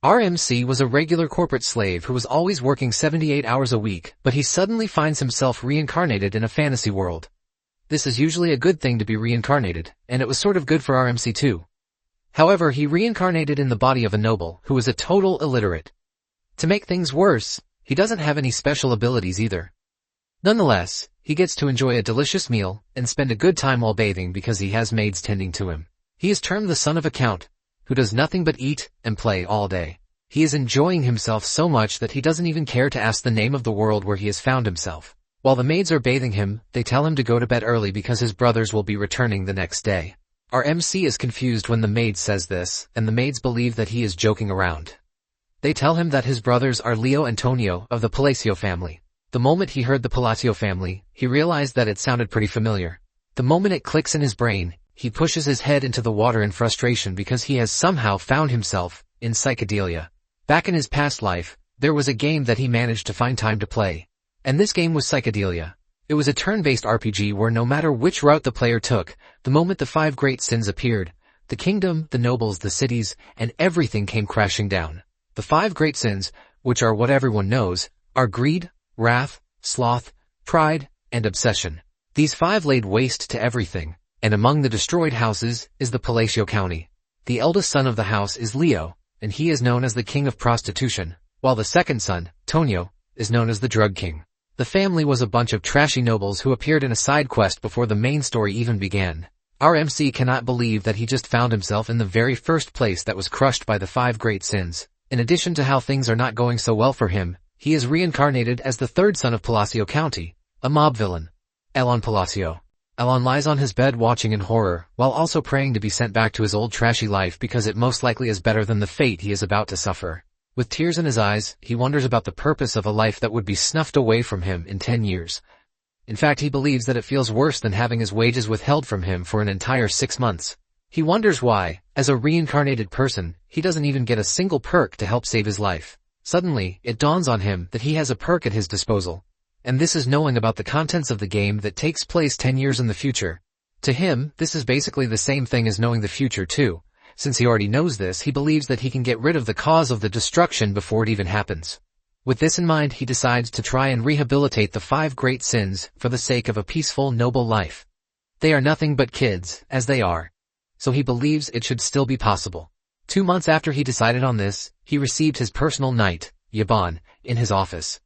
RMC was a regular corporate slave who was always working 78 hours a week, but he suddenly finds himself reincarnated in a fantasy world. This is usually a good thing to be reincarnated, and it was sort of good for RMC too. However, he reincarnated in the body of a noble who was a total illiterate. To make things worse, he doesn't have any special abilities either. Nonetheless, he gets to enjoy a delicious meal and spend a good time while bathing because he has maids tending to him. He is termed the son of a count, who does nothing but eat and play all day. He is enjoying himself so much that he doesn't even care to ask the name of the world where he has found himself. While the maids are bathing him, they tell him to go to bed early because his brothers will be returning the next day. Our MC is confused when the maid says this, and the maids believe that he is joking around. They tell him that his brothers are Leo and Tonio of the Palacio family. The moment he heard the Palacio family, he realized that it sounded pretty familiar. The moment it clicks in his brain, he pushes his head into the water in frustration because he has somehow found himself in psychedelia. Back in his past life, there was a game that he managed to find time to play. And this game was Psychedelia. It was a turn-based RPG where no matter which route the player took, the moment the 5 great sins appeared, the kingdom, the nobles, the cities, and everything came crashing down. The 5 great sins, which are what everyone knows, are greed, wrath, sloth, pride, and obsession. These 5 laid waste to everything, and among the destroyed houses is the Palacio County. The eldest son of the house is Leo, and he is known as the king of prostitution, while the second son, Tonio, is known as the drug king. The family was a bunch of trashy nobles who appeared in a side quest before the main story even began. Our MC cannot believe that he just found himself in the very first place that was crushed by the 5 great sins. In addition to how things are not going so well for him, he is reincarnated as the third son of Palacio County, a mob villain, Elon Palacio. Elon lies on his bed watching in horror, while also praying to be sent back to his old trashy life because it most likely is better than the fate he is about to suffer. With tears in his eyes, he wonders about the purpose of a life that would be snuffed away from him in 10 years. In fact, he believes that it feels worse than having his wages withheld from him for an entire 6 months. He wonders why, as a reincarnated person, he doesn't even get a single perk to help save his life. Suddenly, it dawns on him that he has a perk at his disposal. And this is knowing about the contents of the game that takes place 10 years in the future. To him, this is basically the same thing as knowing the future too. Since he already knows this, he believes that he can get rid of the cause of the destruction before it even happens. With this in mind, he decides to try and rehabilitate the 5 great sins for the sake of a peaceful, noble life. They are nothing but kids, as they are. So he believes it should still be possible. 2 months after he decided on this, he received his personal knight, Yaban, in his office.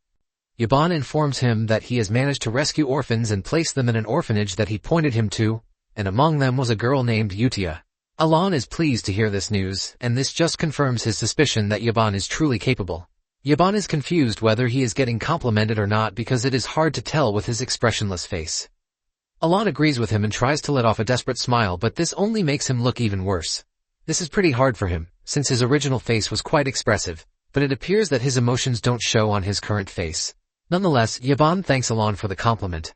Yaban informs him that he has managed to rescue orphans and place them in an orphanage that he pointed him to, and among them was a girl named Yutia. Alon is pleased to hear this news, and this just confirms his suspicion that Yaban is truly capable. Yaban is confused whether he is getting complimented or not because it is hard to tell with his expressionless face. Alon agrees with him and tries to let off a desperate smile, but this only makes him look even worse. This is pretty hard for him, since his original face was quite expressive, but it appears that his emotions don't show on his current face. Nonetheless, Yaban thanks Alon for the compliment.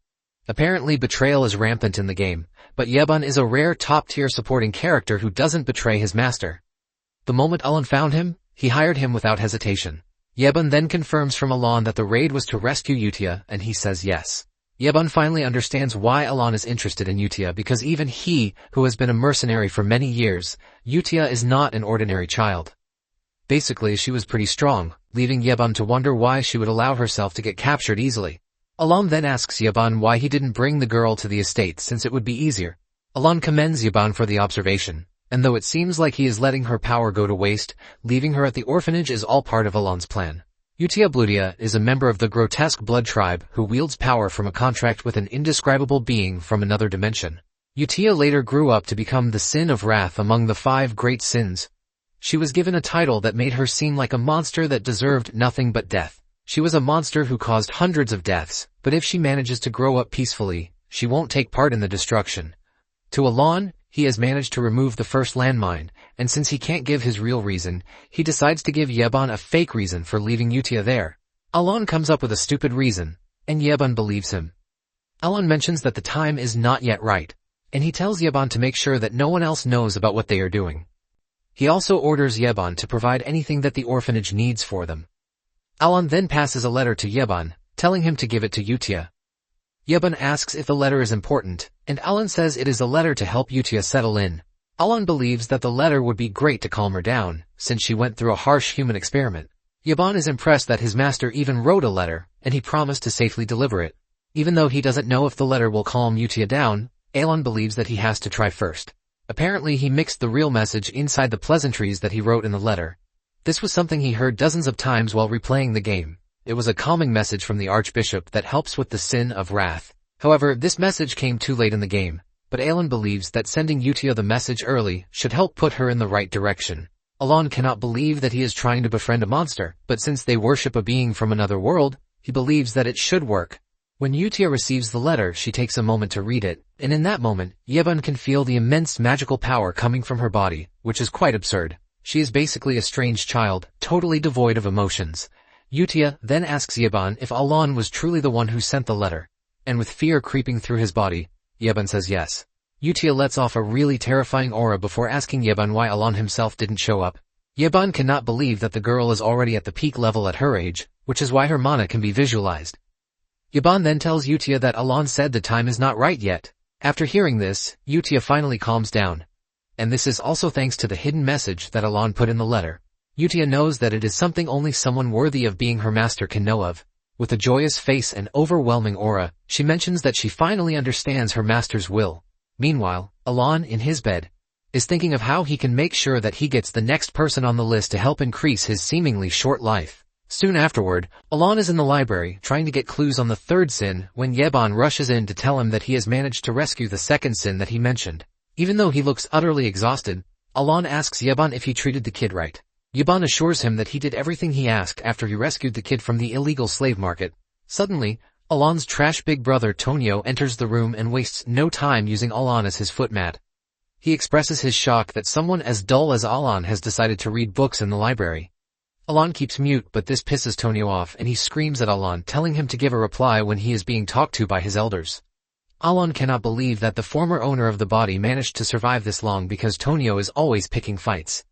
Apparently betrayal is rampant in the game, but Yaban is a rare top-tier supporting character who doesn't betray his master. The moment Alon found him, he hired him without hesitation. Yaban then confirms from Alon that the raid was to rescue Yutia, and he says yes. Yaban finally understands why Alon is interested in Yutia because even he, who has been a mercenary for many years, Yutia is not an ordinary child. Basically, she was pretty strong, leaving Yaban to wonder why she would allow herself to get captured easily. Alon then asks Yaban why he didn't bring the girl to the estate since it would be easier. Alon commends Yaban for the observation, and though it seems like he is letting her power go to waste, leaving her at the orphanage is all part of Alon's plan. Yutia Blutia is a member of the grotesque blood tribe who wields power from a contract with an indescribable being from another dimension. Yutia later grew up to become the sin of wrath among the 5 great sins. She was given a title that made her seem like a monster that deserved nothing but death. She was a monster who caused hundreds of deaths, but if she manages to grow up peacefully, she won't take part in the destruction. To Alon, he has managed to remove the first landmine, and since he can't give his real reason, he decides to give Yaban a fake reason for leaving Yutia there. Alon comes up with a stupid reason, and Yaban believes him. Alon mentions that the time is not yet right, and he tells Yaban to make sure that no one else knows about what they are doing. He also orders Yaban to provide anything that the orphanage needs for them. Alon then passes a letter to Yaban, telling him to give it to Yutia. Yaban asks if the letter is important, and Alon says it is a letter to help Yutia settle in. Alon believes that the letter would be great to calm her down, since she went through a harsh human experiment. Yeban is impressed that his master even wrote a letter, and he promised to safely deliver it. Even though he doesn't know if the letter will calm Utia down, Alon believes that he has to try first. Apparently he mixed the real message inside the pleasantries that he wrote in the letter. This was something he heard dozens of times while replaying the game. It was a calming message from the Archbishop that helps with the sin of wrath. However, this message came too late in the game, but Alon believes that sending Utia the message early should help put her in the right direction. Alon cannot believe that he is trying to befriend a monster, but since they worship a being from another world, he believes that it should work. When Utia receives the letter, she takes a moment to read it, and in that moment, Yeban can feel the immense magical power coming from her body, which is quite absurd. She is basically a strange child, totally devoid of emotions. Utia then asks Yeban if Alon was truly the one who sent the letter, and with fear creeping through his body, Yeban says yes. Utia lets off a really terrifying aura before asking Yeban why Alon himself didn't show up. Yeban cannot believe that the girl is already at the peak level at her age, which is why her mana can be visualized. Yeban then tells Utia that Alon said the time is not right yet. After hearing this, Utia finally calms down. And this is also thanks to the hidden message that Alon put in the letter. Utia knows that it is something only someone worthy of being her master can know of. With a joyous face and overwhelming aura, she mentions that she finally understands her master's will. Meanwhile, Alon, in his bed, is thinking of how he can make sure that he gets the next person on the list to help increase his seemingly short life. Soon afterward, Alon is in the library trying to get clues on the third sin when Yeban rushes in to tell him that he has managed to rescue the second sin that he mentioned. Even though he looks utterly exhausted, Alon asks Yeban if he treated the kid right. Yeban assures him that he did everything he asked after he rescued the kid from the illegal slave market. Suddenly, Alon's trash big brother Tonio enters the room and wastes no time using Alon as his footmat. He expresses his shock that someone as dull as Alon has decided to read books in the library. Alon keeps mute, but this pisses Tonio off and he screams at Alon, telling him to give a reply when he is being talked to by his elders. Alon cannot believe that the former owner of the body managed to survive this long because Tonio is always picking fights.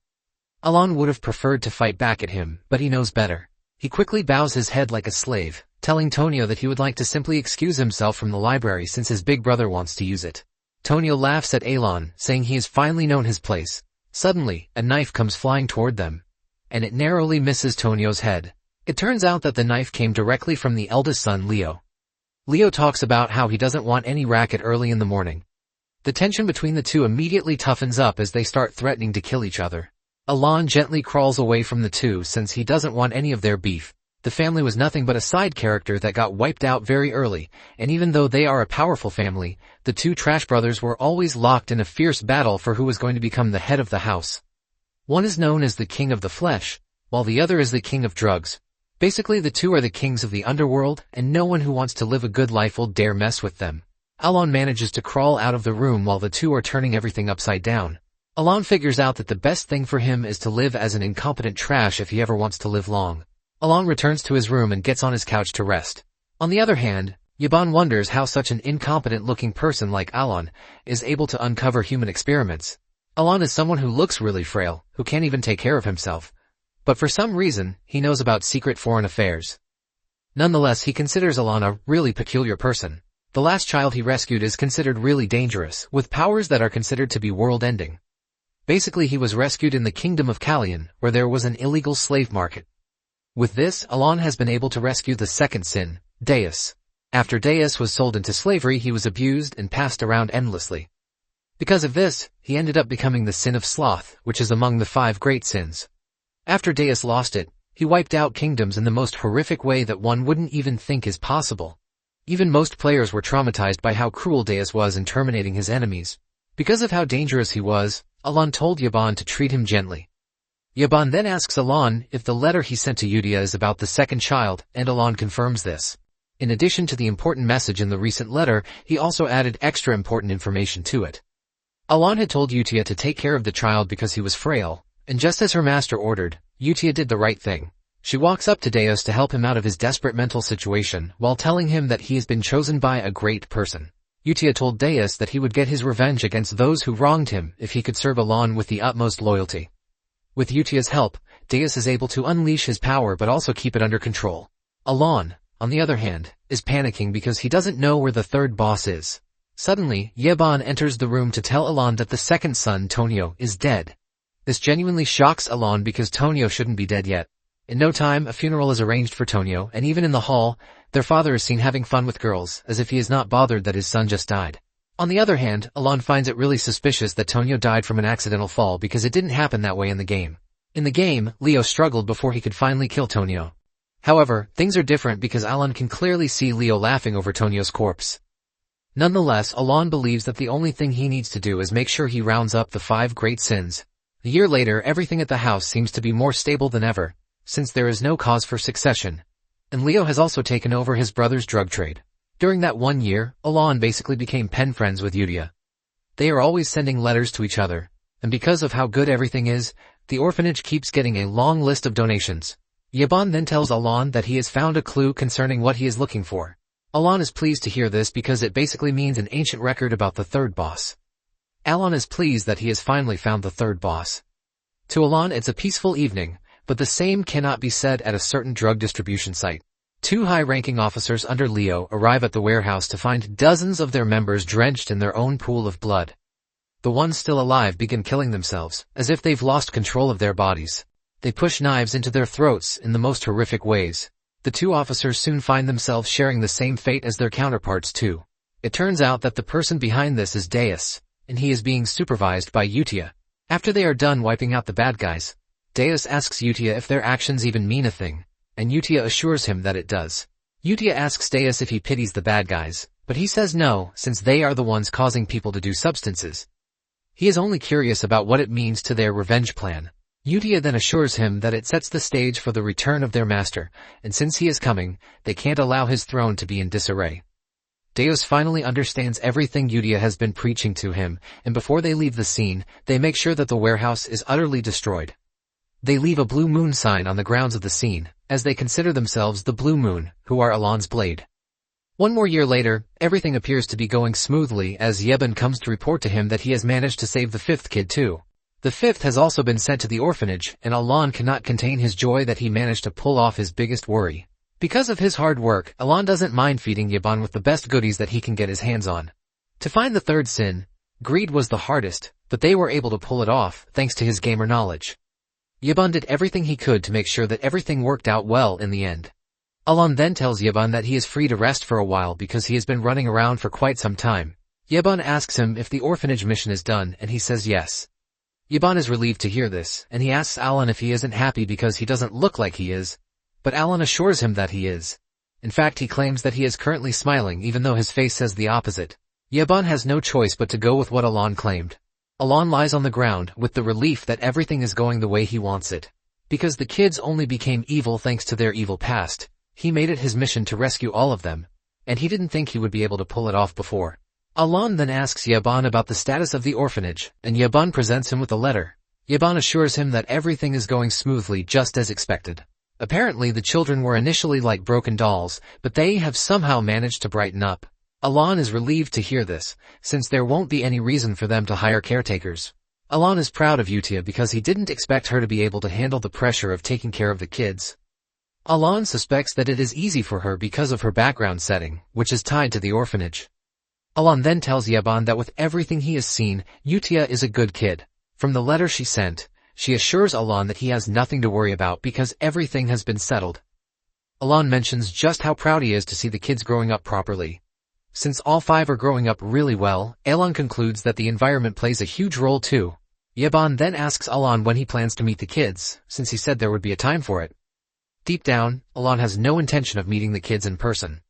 Alon would have preferred to fight back at him, but he knows better. He quickly bows his head like a slave, telling Tonio that he would like to simply excuse himself from the library since his big brother wants to use it. Tonio laughs at Alon, saying he has finally known his place. Suddenly, a knife comes flying toward them, and it narrowly misses Tonio's head. It turns out that the knife came directly from the eldest son, Leo. Leo talks about how he doesn't want any racket early in the morning. The tension between the two immediately toughens up as they start threatening to kill each other. Alon gently crawls away from the two since he doesn't want any of their beef. The family was nothing but a side character that got wiped out very early, and even though they are a powerful family, the two trash brothers were always locked in a fierce battle for who was going to become the head of the house. One is known as the king of the flesh, while the other is the king of drugs. Basically the two are the kings of the underworld, and no one who wants to live a good life will dare mess with them. Alon manages to crawl out of the room while the two are turning everything upside down. Alon figures out that the best thing for him is to live as an incompetent trash if he ever wants to live long. Alon returns to his room and gets on his couch to rest. On the other hand, Yeban wonders how such an incompetent-looking person like Alon is able to uncover human experiments. Alon is someone who looks really frail, who can't even take care of himself. But for some reason, he knows about secret foreign affairs. Nonetheless, he considers Alon a really peculiar person. The last child he rescued is considered really dangerous, with powers that are considered to be world-ending. Basically, he was rescued in the kingdom of Kallian, where there was an illegal slave market. With this, Alon has been able to rescue the second sin, Deus. After Deus was sold into slavery, he was abused and passed around endlessly. Because of this, he ended up becoming the sin of sloth, which is among the 5 great sins. After Deus lost it, he wiped out kingdoms in the most horrific way that one wouldn't even think is possible. Even most players were traumatized by how cruel Deus was in terminating his enemies. Because of how dangerous he was, Alon told Yeban to treat him gently. Yeban then asks Alon if the letter he sent to Udia is about the second child, and Alon confirms this. In addition to the important message in the recent letter, he also added extra important information to it. Alon had told Utia to take care of the child because he was frail, and just as her master ordered, Utia did the right thing. She walks up to Deus to help him out of his desperate mental situation, while telling him that he has been chosen by a great person. Utia told Deus that he would get his revenge against those who wronged him if he could serve Alon with the utmost loyalty. With Utia's help, Deus is able to unleash his power but also keep it under control. Alon, on the other hand, is panicking because he doesn't know where the third boss is. Suddenly, Yeban enters the room to tell Alon that the second son, Tonio, is dead. This genuinely shocks Alon because Tonyo shouldn't be dead yet. In no time, a funeral is arranged for Tonyo, and even in the hall, their father is seen having fun with girls, as if he is not bothered that his son just died. On the other hand, Alon finds it really suspicious that Tonyo died from an accidental fall because it didn't happen that way in the game. In the game, Leo struggled before he could finally kill Tonyo. However, things are different because Alon can clearly see Leo laughing over Tonyo's corpse. Nonetheless, Alon believes that the only thing he needs to do is make sure he rounds up the 5 great sins. A year later, everything at the house seems to be more stable than ever, since there is no cause for succession. And Leo has also taken over his brother's drug trade. During that 1 year, Alon basically became pen friends with Yudia. They are always sending letters to each other, and because of how good everything is, the orphanage keeps getting a long list of donations. Yaban then tells Alon that he has found a clue concerning what he is looking for. Alon is pleased to hear this because it basically means an ancient record about the third boss. Alon is pleased that he has finally found the third boss. To Alon, it's a peaceful evening, but the same cannot be said at a certain drug distribution site. 2 high-ranking officers under Leo arrive at the warehouse to find dozens of their members drenched in their own pool of blood. The ones still alive begin killing themselves, as if they've lost control of their bodies. They push knives into their throats in the most horrific ways. The 2 officers soon find themselves sharing the same fate as their counterparts too. It turns out that the person behind this is Deus, and he is being supervised by Yutia. After they are done wiping out the bad guys, Deus asks Yutia if their actions even mean a thing, and Yutia assures him that it does. Yutia asks Deus if he pities the bad guys, but he says no, since they are the ones causing people to do substances. He is only curious about what it means to their revenge plan. Yutia then assures him that it sets the stage for the return of their master, and since he is coming, they can't allow his throne to be in disarray. Deus finally understands everything Yutia has been preaching to him, and before they leave the scene, they make sure that the warehouse is utterly destroyed. They leave a blue moon sign on the grounds of the scene, as they consider themselves the Blue Moon, who are Alon's blade. 1 more year later, everything appears to be going smoothly as Yeben comes to report to him that he has managed to save the 5th kid too. The 5th has also been sent to the orphanage, and Alon cannot contain his joy that he managed to pull off his biggest worry. Because of his hard work, Alon doesn't mind feeding Yeben with the best goodies that he can get his hands on. To find the 3rd sin, greed was the hardest, but they were able to pull it off thanks to his gamer knowledge. Yeben did everything he could to make sure that everything worked out well in the end. Alon then tells Yeben that he is free to rest for a while because he has been running around for quite some time. Yeben asks him if the orphanage mission is done, and he says yes. Yeben is relieved to hear this, and he asks Alon if he isn't happy because he doesn't look like he is, but Alon assures him that he is. In fact, he claims that he is currently smiling even though his face says the opposite. Yeben has no choice but to go with what Alon claimed. Alon lies on the ground with the relief that everything is going the way he wants it. Because the kids only became evil thanks to their evil past, he made it his mission to rescue all of them, and he didn't think he would be able to pull it off before. Alon then asks Yeben about the status of the orphanage, and Yeben presents him with a letter. Yeben assures him that everything is going smoothly just as expected. Apparently the children were initially like broken dolls, but they have somehow managed to brighten up. Alon is relieved to hear this, since there won't be any reason for them to hire caretakers. Alon is proud of Yutia because he didn't expect her to be able to handle the pressure of taking care of the kids. Alon suspects that it is easy for her because of her background setting, which is tied to the orphanage. Alon then tells Yeben that with everything he has seen, Yutia is a good kid. From the letter she sent, she assures Alon that he has nothing to worry about because everything has been settled. Alon mentions just how proud he is to see the kids growing up properly. Since all 5 are growing up really well, Alon concludes that the environment plays a huge role too. Yeben then asks Alon when he plans to meet the kids, since he said there would be a time for it. Deep down, Alon has no intention of meeting the kids in person.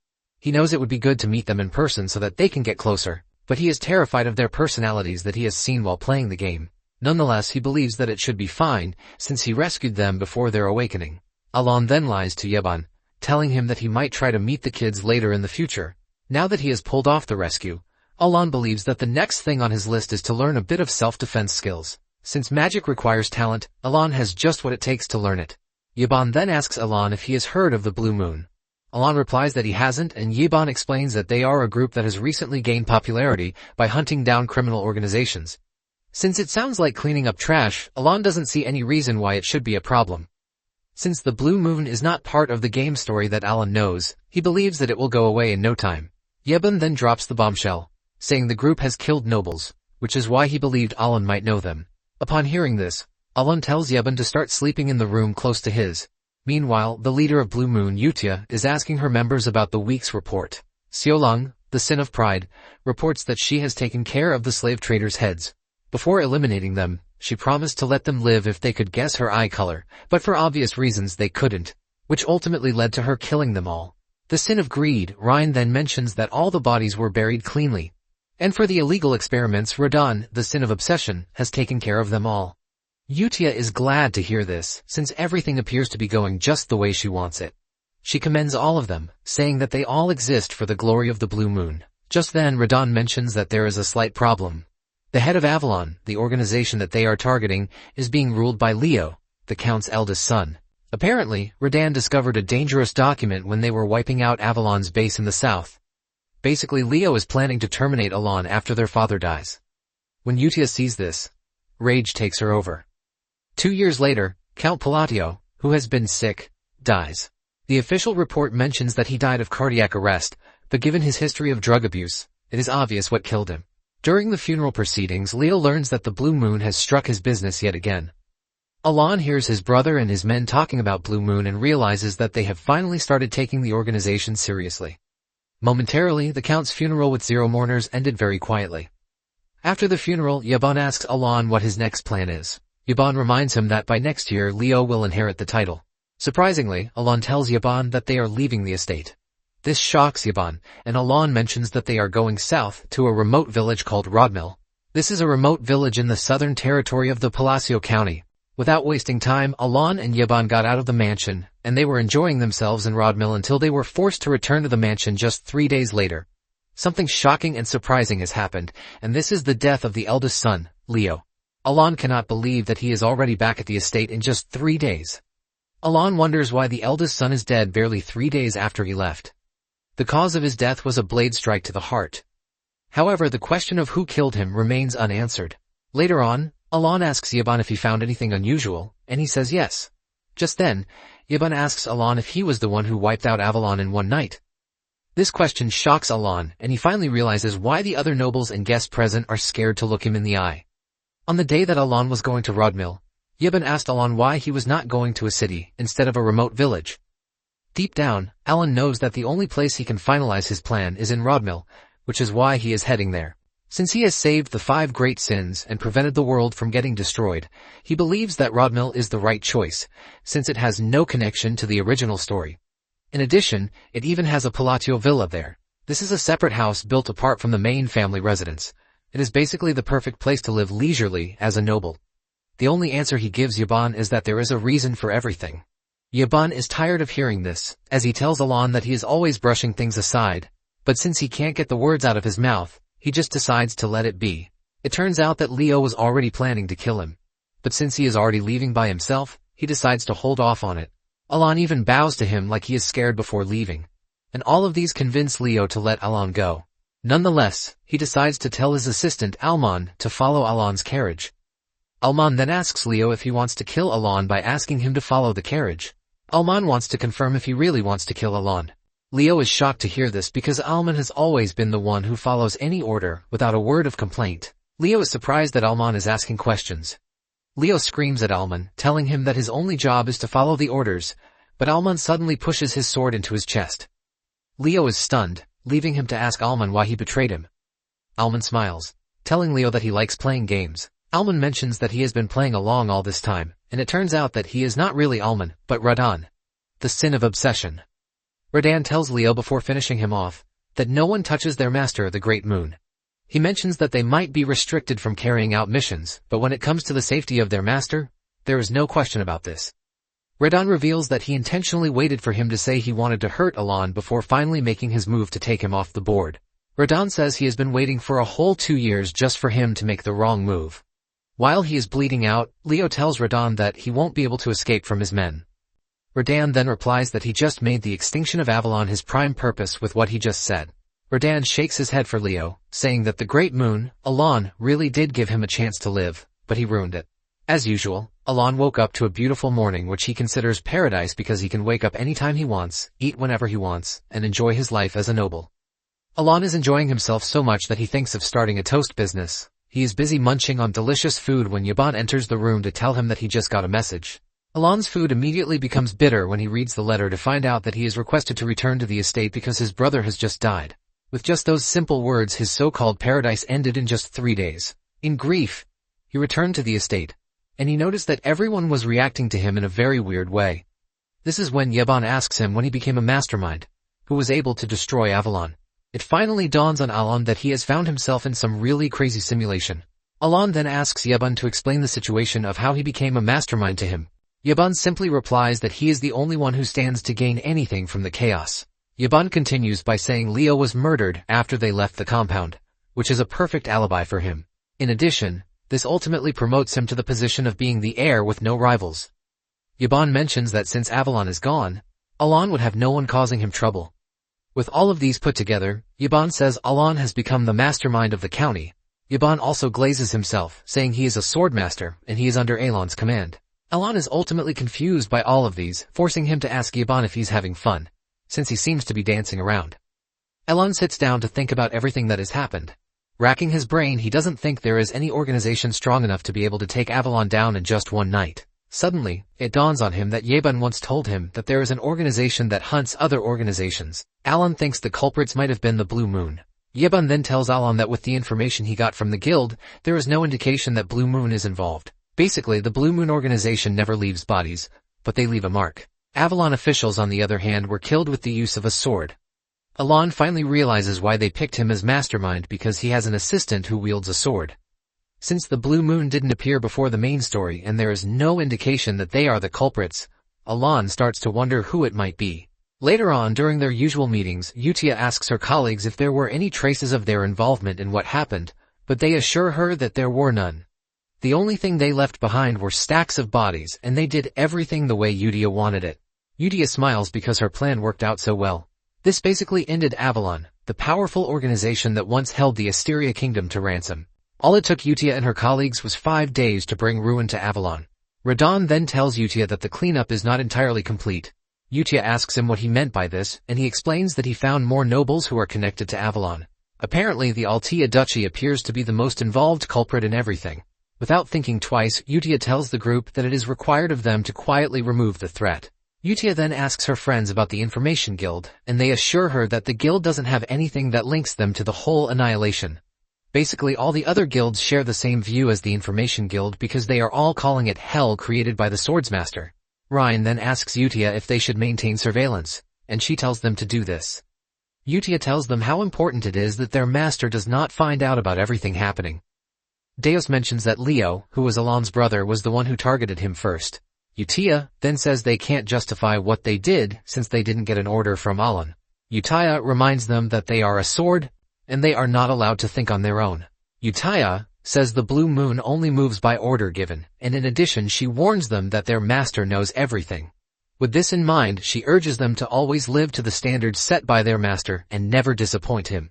He knows it would be good to meet them in person so that they can get closer, but he is terrified of their personalities that he has seen while playing the game. Nonetheless, he believes that it should be fine, since he rescued them before their awakening. Alon then lies to Yeben, telling him that he might try to meet the kids later in the future. Now that he has pulled off the rescue, Alon believes that the next thing on his list is to learn a bit of self-defense skills. Since magic requires talent, Alon has just what it takes to learn it. Yeben then asks Alon if he has heard of the Blue Moon. Alon replies that he hasn't, and Yeben explains that they are a group that has recently gained popularity by hunting down criminal organizations. Since it sounds like cleaning up trash, Alon doesn't see any reason why it should be a problem. Since the Blue Moon is not part of the game story that Alon knows, he believes that it will go away in no time. Yeben then drops the bombshell, saying the group has killed nobles, which is why he believed Alon might know them. Upon hearing this, Alon tells Yebon to start sleeping in the room close to his. Meanwhile, the leader of Blue Moon, Yutia, is asking her members about the week's report. Xiaolong, the Sin of Pride, reports that she has taken care of the slave traders' heads. Before eliminating them, she promised to let them live if they could guess her eye color, but for obvious reasons they couldn't, which ultimately led to her killing them all. The Sin of Greed, Ryan then mentions that all the bodies were buried cleanly. And for the illegal experiments, Radon, the Sin of Obsession, has taken care of them all. Yutia is glad to hear this, since everything appears to be going just the way she wants it. She commends all of them, saying that they all exist for the glory of the Blue Moon. Just then Radon mentions that there is a slight problem. The head of Avalon, the organization that they are targeting, is being ruled by Leo, the Count's eldest son. Apparently, Radon discovered a dangerous document when they were wiping out Avalon's base in the south. Basically, Leo is planning to terminate Alon after their father dies. When Yutia sees this, rage takes her over. 2 years later, Count Palatio, who has been sick, dies. The official report mentions that he died of cardiac arrest, but given his history of drug abuse, it is obvious what killed him. During the funeral proceedings, Leo learns that the Blue Moon has struck his business yet again. Alon hears his brother and his men talking about Blue Moon and realizes that they have finally started taking the organization seriously. Momentarily, the Count's funeral with 0 mourners ended very quietly. After the funeral, Yebon asks Alon what his next plan is. Yebon reminds him that by next year Leo will inherit the title. Surprisingly, Alon tells Yebon that they are leaving the estate. This shocks Yebon, and Alon mentions that they are going south to a remote village called Rodmill. This is a remote village in the southern territory of the Palacio County. Without wasting time, Alon and Yebon got out of the mansion, and they were enjoying themselves in Rodmill until they were forced to return to the mansion just 3 days later. Something shocking and surprising has happened, and this is the death of the eldest son, Leo. Alon cannot believe that he is already back at the estate in just 3 days. Alon wonders why the eldest son is dead barely 3 days after he left. The cause of his death was a blade strike to the heart. However, the question of who killed him remains unanswered. Later on, Alon asks Yebon if he found anything unusual, and he says yes. Just then, Yebon asks Alon if he was the one who wiped out Avalon in one night. This question shocks Alon, and he finally realizes why the other nobles and guests present are scared to look him in the eye. On the day that Alon was going to Rodmill, Yebon asked Alon why he was not going to a city instead of a remote village. Deep down, Alon knows that the only place he can finalize his plan is in Rodmill, which is why he is heading there. Since he has saved the 5 great sins and prevented the world from getting destroyed, he believes that Rodmill is the right choice, since it has no connection to the original story. In addition, it even has a Palatio villa there. This is a separate house built apart from the main family residence. It is basically the perfect place to live leisurely as a noble. The only answer he gives Yebon is that there is a reason for everything. Yebon is tired of hearing this, as he tells Alon that he is always brushing things aside, but since he can't get the words out of his mouth, he just decides to let it be. It turns out that Leo was already planning to kill him. But since he is already leaving by himself, he decides to hold off on it. Alon even bows to him like he is scared before leaving. And all of these convince Leo to let Alon go. Nonetheless, he decides to tell his assistant Alman to follow Alon's carriage. Alman then asks Leo if he wants to kill Alon by asking him to follow the carriage. Alman wants to confirm if he really wants to kill Alon. Leo is shocked to hear this because Alman has always been the one who follows any order without a word of complaint. Leo is surprised that Alman is asking questions. Leo screams at Alman, telling him that his only job is to follow the orders, but Alman suddenly pushes his sword into his chest. Leo is stunned, leaving him to ask Alman why he betrayed him. Alman smiles, telling Leo that he likes playing games. Alman mentions that he has been playing along all this time, and it turns out that he is not really Alman, but Radon, the Sin of Obsession. Radon tells Leo before finishing him off that no one touches their master, the Great Moon. He mentions that they might be restricted from carrying out missions, but when it comes to the safety of their master, there is no question about this. Radon reveals that he intentionally waited for him to say he wanted to hurt Alon before finally making his move to take him off the board. Radon says he has been waiting for a whole 2 years just for him to make the wrong move. While he is bleeding out, Leo tells Radon that he won't be able to escape from his men. Radon then replies that he just made the extinction of Avalon his prime purpose with what he just said. Radon shakes his head for Leo, saying that the Great Moon, Alon, really did give him a chance to live, but he ruined it. As usual, Alon woke up to a beautiful morning which he considers paradise because he can wake up anytime he wants, eat whenever he wants, and enjoy his life as a noble. Alon is enjoying himself so much that he thinks of starting a toast business. He is busy munching on delicious food when Yaban enters the room to tell him that he just got a message. Alon's food immediately becomes bitter when he reads the letter to find out that he is requested to return to the estate because his brother has just died. With just those simple words, his so-called paradise ended in just 3 days. In grief, he returned to the estate, and he noticed that everyone was reacting to him in a very weird way. This is when Yaban asks him when he became a mastermind, who was able to destroy Avalon. It finally dawns on Alon that he has found himself in some really crazy simulation. Alon then asks Yaban to explain the situation of how he became a mastermind to him. Yaban simply replies that he is the only one who stands to gain anything from the chaos. Yaban continues by saying Leo was murdered after they left the compound, which is a perfect alibi for him. In addition, this ultimately promotes him to the position of being the heir with no rivals. Yaban mentions that since Avalon is gone, Alon would have no one causing him trouble. With all of these put together, Yaban says Alon has become the mastermind of the county. Yaban also glazes himself, saying he is a swordmaster and he is under Alon's command. Alon is ultimately confused by all of these, forcing him to ask Yaban if he's having fun, since he seems to be dancing around. Alon sits down to think about everything that has happened. Racking his brain, he doesn't think there is any organization strong enough to be able to take Avalon down in just one night. Suddenly, it dawns on him that Yaban once told him that there is an organization that hunts other organizations. Alon thinks the culprits might have been the Blue Moon. Yaban then tells Alon that with the information he got from the guild, there is no indication that Blue Moon is involved. Basically, the Blue Moon organization never leaves bodies, but they leave a mark. Avalon officials, on the other hand, were killed with the use of a sword. Alon finally realizes why they picked him as mastermind because he has an assistant who wields a sword. Since the Blue Moon didn't appear before the main story and there is no indication that they are the culprits, Alon starts to wonder who it might be. Later on, during their usual meetings, Utia asks her colleagues if there were any traces of their involvement in what happened, but they assure her that there were none. The only thing they left behind were stacks of bodies, and they did everything the way Utia wanted it. Utia smiles because her plan worked out so well. This basically ended Avalon, the powerful organization that once held the Asteria Kingdom to ransom. All it took Utia and her colleagues was 5 days to bring ruin to Avalon. Radon then tells Utia that the cleanup is not entirely complete. Utia asks him what he meant by this, and he explains that he found more nobles who are connected to Avalon. Apparently, the Altea Duchy appears to be the most involved culprit in everything. Without thinking twice, Utia tells the group that it is required of them to quietly remove the threat. Utia then asks her friends about the Information Guild, and they assure her that the guild doesn't have anything that links them to the whole annihilation. Basically, all the other guilds share the same view as the Information Guild because they are all calling it hell created by the Swordsmaster. Ryan then asks Utia if they should maintain surveillance, and she tells them to do this. Utia tells them how important it is that their master does not find out about everything happening. Deus mentions that Leo, who was Alon's brother, was the one who targeted him first. Utia then says they can't justify what they did since they didn't get an order from Alon. Utia reminds them that they are a sword, and they are not allowed to think on their own. Utia says the Blue Moon only moves by order given, and in addition she warns them that their master knows everything. With this in mind, she urges them to always live to the standards set by their master and never disappoint him.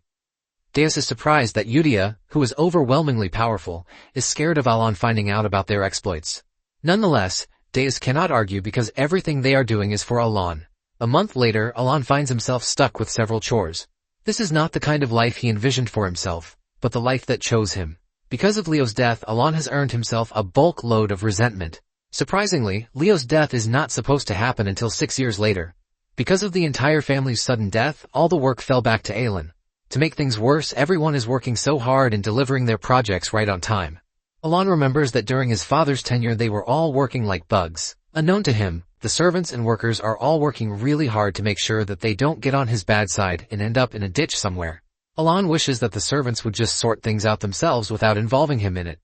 Deus is surprised that Utia, who is overwhelmingly powerful, is scared of Alon finding out about their exploits. Nonetheless, Deus cannot argue because everything they are doing is for Alon. A month later, Alon finds himself stuck with several chores. This is not the kind of life he envisioned for himself, but the life that chose him. Because of Leo's death, Alon has earned himself a bulk load of resentment. Surprisingly, Leo's death is not supposed to happen until 6 years later. Because of the entire family's sudden death, all the work fell back to Alon. To make things worse, everyone is working so hard and delivering their projects right on time. Alon remembers that during his father's tenure they were all working like bugs. Unknown to him, the servants and workers are all working really hard to make sure that they don't get on his bad side and end up in a ditch somewhere. Alon wishes that the servants would just sort things out themselves without involving him in it.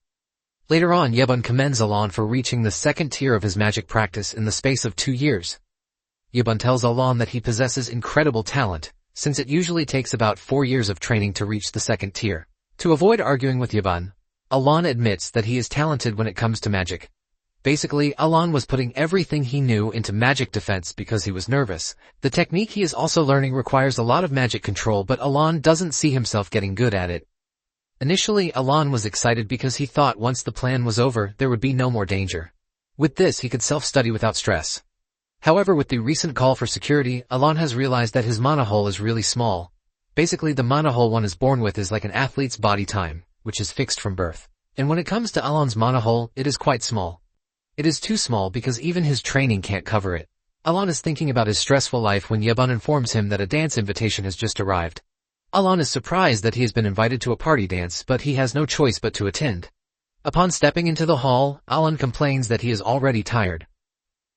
Later on, Yebun commends Alon for reaching the 2nd tier of his magic practice in the space of 2 years. Yebun tells Alon that he possesses incredible talent, since it usually takes about 4 years of training to reach the 2nd tier. To avoid arguing with Yebun, Alon admits that he is talented when it comes to magic. Basically, Alon was putting everything he knew into magic defense because he was nervous. The technique he is also learning requires a lot of magic control, but Alon doesn't see himself getting good at it. Initially, Alon was excited because he thought once the plan was over, there would be no more danger. With this, he could self-study without stress. However, with the recent call for security, Alon has realized that his mana hole is really small. Basically, the mana hole one is born with is like an athlete's body time. which is fixed from birth. And when it comes to Alon's mana hole, it is quite small. It is too small because even his training can't cover it. Alon is thinking about his stressful life when Yebun informs him that a dance invitation has just arrived. Alon is surprised that he has been invited to a party dance, but he has no choice but to attend. Upon stepping into the hall, Alon complains that he is already tired.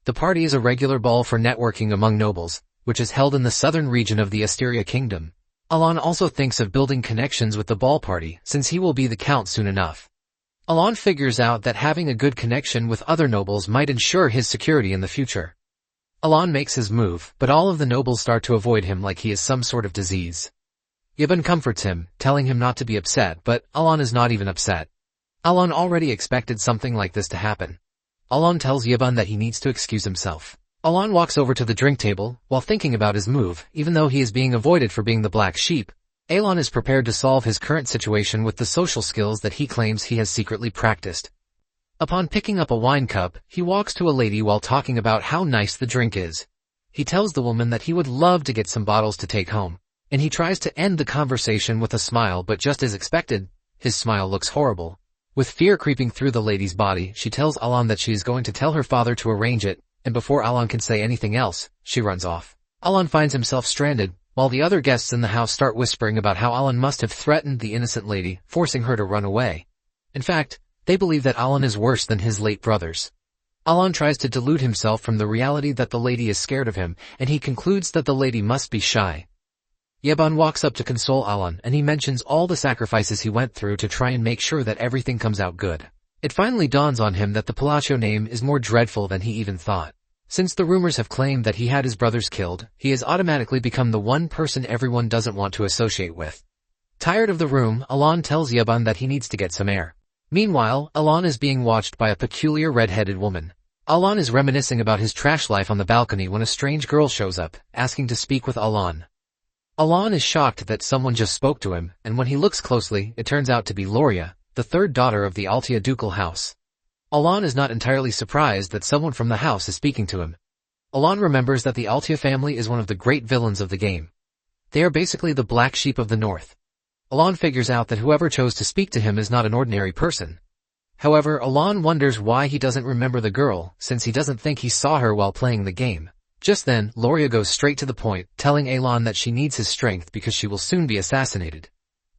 The party is a regular ball for networking among nobles, which is held in the southern region of the Asteria Kingdom. Alon also thinks of building connections with the ball party, since he will be the count soon enough. Alon figures out that having a good connection with other nobles might ensure his security in the future. Alon makes his move, but all of the nobles start to avoid him like he is some sort of disease. Yebun comforts him, telling him not to be upset, but Alon is not even upset. Alon already expected something like this to happen. Alon tells Yebun that he needs to excuse himself. Alon walks over to the drink table, while thinking about his move. Even though he is being avoided for being the black sheep, Alon is prepared to solve his current situation with the social skills that he claims he has secretly practiced. Upon picking up a wine cup, he walks to a lady while talking about how nice the drink is. He tells the woman that he would love to get some bottles to take home, and he tries to end the conversation with a smile, but just as expected, his smile looks horrible. With fear creeping through the lady's body, she tells Alon that she is going to tell her father to arrange it, and before Alon can say anything else, she runs off. Alon finds himself stranded, while the other guests in the house start whispering about how Alon must have threatened the innocent lady, forcing her to run away. In fact, they believe that Alon is worse than his late brothers. Alon tries to delude himself from the reality that the lady is scared of him, and he concludes that the lady must be shy. Yebun walks up to console Alon, and he mentions all the sacrifices he went through to try and make sure that everything comes out good. It finally dawns on him that the Palacio name is more dreadful than he even thought. Since the rumors have claimed that he had his brothers killed, he has automatically become the one person everyone doesn't want to associate with. Tired of the room, Alon tells Yebun that he needs to get some air. Meanwhile, Alon is being watched by a peculiar red-headed woman. Alon is reminiscing about his trash life on the balcony when a strange girl shows up, asking to speak with Alon. Alon is shocked that someone just spoke to him, and when he looks closely, it turns out to be Loria, the third daughter of the Altia ducal house. Alon is not entirely surprised that someone from the house is speaking to him. Alon remembers that the Altia family is one of the great villains of the game. They are basically the black sheep of the north. Alon figures out that whoever chose to speak to him is not an ordinary person. However, Alon wonders why he doesn't remember the girl, since he doesn't think he saw her while playing the game. Just then, Loria goes straight to the point, telling Alon that she needs his strength because she will soon be assassinated.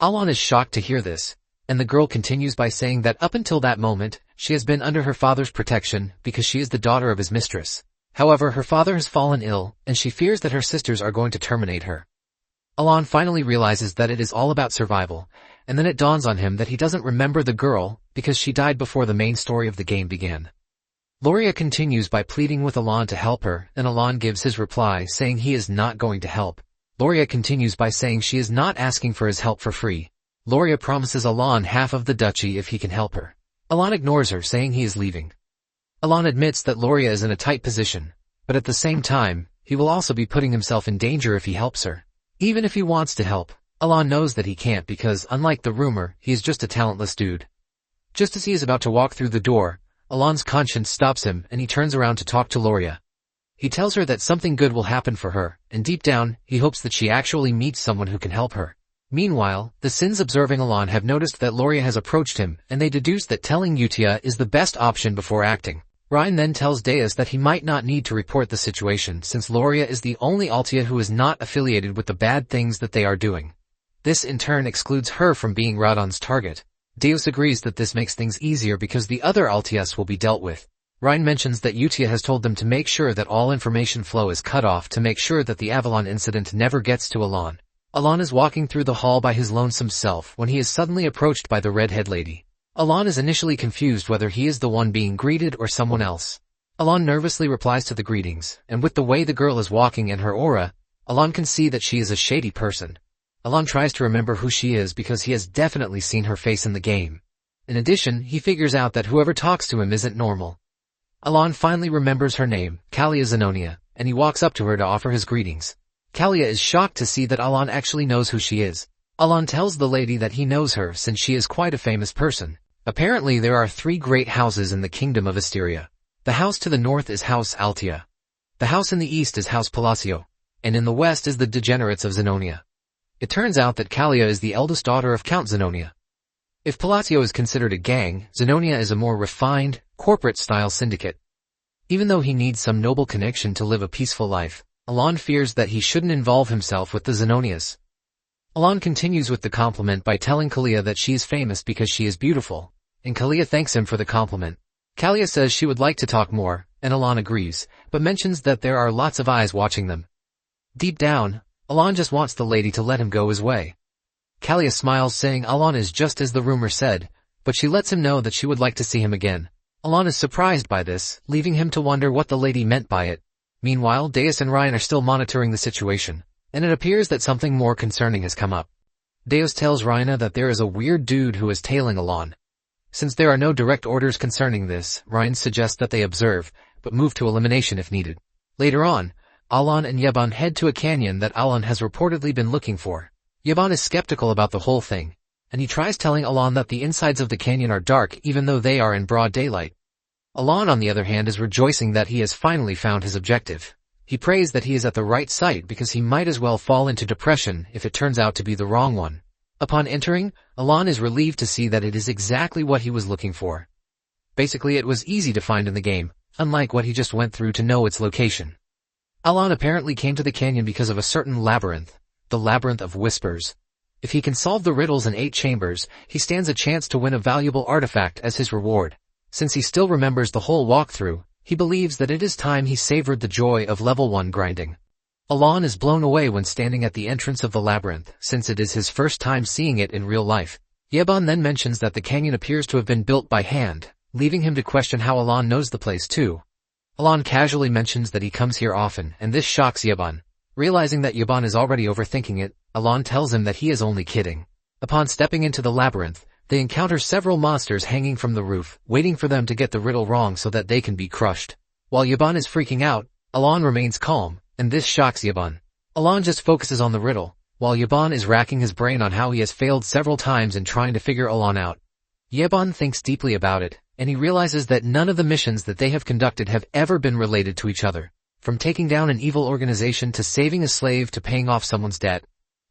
Alon is shocked to hear this, and the girl continues by saying that up until that moment, she has been under her father's protection because she is the daughter of his mistress. However, her father has fallen ill, and she fears that her sisters are going to terminate her. Alon finally realizes that it is all about survival, and then it dawns on him that he doesn't remember the girl because she died before the main story of the game began. Loria continues by pleading with Alon to help her, and Alon gives his reply saying he is not going to help. Loria continues by saying she is not asking for his help for free. Loria promises Alon half of the duchy if he can help her. Alon ignores her, saying he is leaving. Alon admits that Loria is in a tight position, but at the same time, he will also be putting himself in danger if he helps her. Even if he wants to help, Alon knows that he can't because, unlike the rumor, he is just a talentless dude. Just as he is about to walk through the door, Alon's conscience stops him and he turns around to talk to Loria. He tells her that something good will happen for her, and deep down, he hopes that she actually meets someone who can help her. Meanwhile, the Sins observing Alon have noticed that Loria has approached him, and they deduce that telling Utia is the best option before acting. Ryan then tells Deus that he might not need to report the situation since Loria is the only Altia who is not affiliated with the bad things that they are doing. This in turn excludes her from being Radon's target. Deus agrees that this makes things easier because the other Altias will be dealt with. Ryan mentions that Utia has told them to make sure that all information flow is cut off to make sure that the Avalon incident never gets to Alon. Alon is walking through the hall by his lonesome self when he is suddenly approached by the redhead lady. Alon is initially confused whether he is the one being greeted or someone else. Alon nervously replies to the greetings, and with the way the girl is walking and her aura, Alon can see that she is a shady person. Alon tries to remember who she is because he has definitely seen her face in the game. In addition, he figures out that whoever talks to him isn't normal. Alon finally remembers her name, Kalia Zenonia, and he walks up to her to offer his greetings. Kalia is shocked to see that Alon actually knows who she is. Alon tells the lady that he knows her since she is quite a famous person. Apparently there are 3 great houses in the kingdom of Asteria. The house to the north is House Altia. The house in the east is House Palacio, and in the west is the degenerates of Zenonia. It turns out that Kalia is the eldest daughter of Count Zenonia. If Palacio is considered a gang, Zenonia is a more refined, corporate-style syndicate. Even though he needs some noble connection to live a peaceful life, Alon fears that he shouldn't involve himself with the Zenonias. Alon continues with the compliment by telling Kalia that she is famous because she is beautiful, and Kalia thanks him for the compliment. Kalia says she would like to talk more, and Alon agrees, but mentions that there are lots of eyes watching them. Deep down, Alon just wants the lady to let him go his way. Kalia smiles, saying Alon is just as the rumor said, but she lets him know that she would like to see him again. Alon is surprised by this, leaving him to wonder what the lady meant by it. Meanwhile, Deus and Ryan are still monitoring the situation, and it appears that something more concerning has come up. Deus tells Ryan that there is a weird dude who is tailing Alon. Since there are no direct orders concerning this, Ryan suggests that they observe, but move to elimination if needed. Later on, Alon and Yeban head to a canyon that Alon has reportedly been looking for. Yeban is skeptical about the whole thing, and he tries telling Alon that the insides of the canyon are dark even though they are in broad daylight. Alon, on the other hand, is rejoicing that he has finally found his objective. He prays that he is at the right site because he might as well fall into depression if it turns out to be the wrong one. Upon entering, Alon is relieved to see that it is exactly what he was looking for. Basically, it was easy to find in the game, unlike what he just went through to know its location. Alon apparently came to the canyon because of a certain labyrinth, the Labyrinth of Whispers. If he can solve the riddles in 8 chambers, he stands a chance to win a valuable artifact as his reward. Since he still remembers the whole walkthrough, he believes that it is time he savored the joy of level 1 grinding. Alon is blown away when standing at the entrance of the labyrinth, since it is his first time seeing it in real life. Yeban then mentions that the canyon appears to have been built by hand, leaving him to question how Alon knows the place too. Alon casually mentions that he comes here often, and this shocks Yeban. Realizing that Yeban is already overthinking it, Alon tells him that he is only kidding. Upon stepping into the labyrinth, they encounter several monsters hanging from the roof, waiting for them to get the riddle wrong so that they can be crushed. While Yeban is freaking out, Alon remains calm, and this shocks Yeban. Alon just focuses on the riddle, while Yeban is racking his brain on how he has failed several times in trying to figure Alon out. Yeban thinks deeply about it, and he realizes that none of the missions that they have conducted have ever been related to each other. From taking down an evil organization to saving a slave to paying off someone's debt,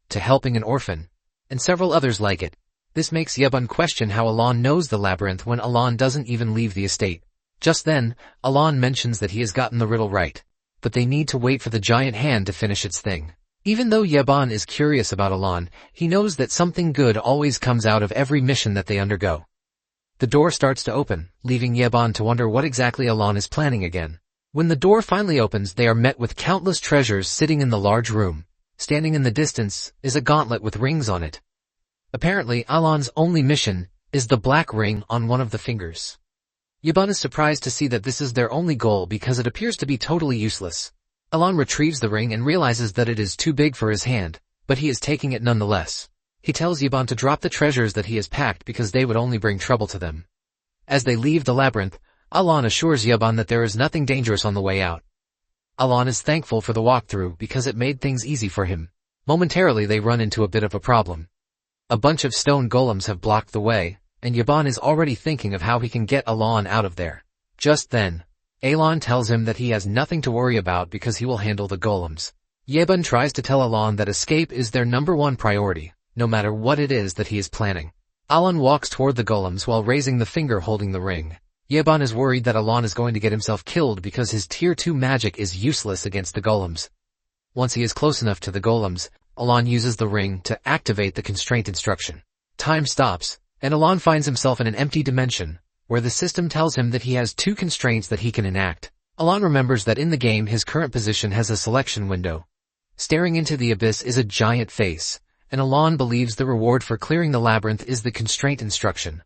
to helping an orphan, and several others like it. This makes Yeban question how Alon knows the labyrinth when Alon doesn't even leave the estate. Just then, Alon mentions that he has gotten the riddle right, but they need to wait for the giant hand to finish its thing. Even though Yeban is curious about Alon, he knows that something good always comes out of every mission that they undergo. The door starts to open, leaving Yeban to wonder what exactly Alon is planning again. When the door finally opens, they are met with countless treasures sitting in the large room. Standing in the distance is a gauntlet with rings on it. Apparently, Alon's only mission is the black ring on one of the fingers. Yeban is surprised to see that this is their only goal because it appears to be totally useless. Alon retrieves the ring and realizes that it is too big for his hand, but he is taking it nonetheless. He tells Yeban to drop the treasures that he has packed because they would only bring trouble to them. As they leave the labyrinth, Alon assures Yeban that there is nothing dangerous on the way out. Alon is thankful for the walkthrough because it made things easy for him. Momentarily they run into a bit of a problem. A bunch of stone golems have blocked the way, and Yeban is already thinking of how he can get Alon out of there. Just then, Alon tells him that he has nothing to worry about because he will handle the golems. Yeban tries to tell Alon that escape is their #1 priority, no matter what it is that he is planning. Alon walks toward the golems while raising the finger holding the ring. Yeban is worried that Alon is going to get himself killed because his tier 2 magic is useless against the golems. Once he is close enough to the golems, Alon uses the ring to activate the constraint instruction. Time stops, and Alon finds himself in an empty dimension, where the system tells him that he has 2 constraints that he can enact. Alon remembers that in the game his current position has a selection window. Staring into the abyss is a giant face, and Alon believes the reward for clearing the labyrinth is the constraint instruction.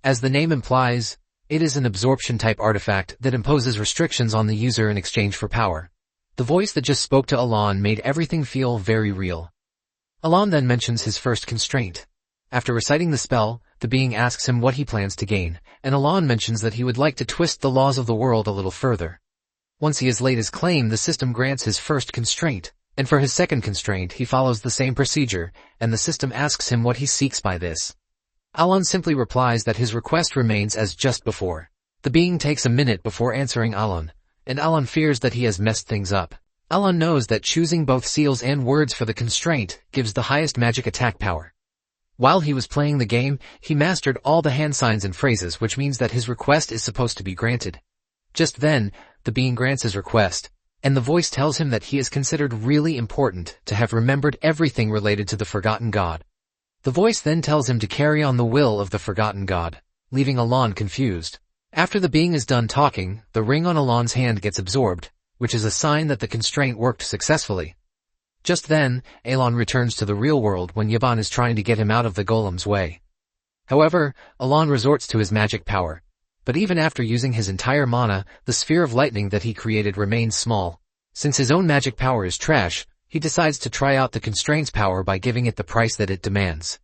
As the name implies, it is an absorption-type artifact that imposes restrictions on the user in exchange for power. The voice that just spoke to Alon made everything feel very real. Alon then mentions his first constraint. After reciting the spell, the being asks him what he plans to gain, and Alon mentions that he would like to twist the laws of the world a little further. Once he has laid his claim, the system grants his first constraint, and for his second constraint he follows the same procedure, and the system asks him what he seeks by this. Alon simply replies that his request remains as just before. The being takes a minute before answering Alon, and Alon fears that he has messed things up. Alon knows that choosing both seals and words for the constraint gives the highest magic attack power. While he was playing the game, he mastered all the hand signs and phrases, which means that his request is supposed to be granted. Just then, the being grants his request, and the voice tells him that he is considered really important to have remembered everything related to the forgotten god. The voice then tells him to carry on the will of the forgotten god, leaving Alon confused. After the being is done talking, the ring on Alon's hand gets absorbed, which is a sign that the constraint worked successfully. Just then, Alon returns to the real world when Yaban is trying to get him out of the golem's way. However, Alon resorts to his magic power. But even after using his entire mana, the sphere of lightning that he created remains small. Since his own magic power is trash, he decides to try out the constraint's power by giving it the price that it demands.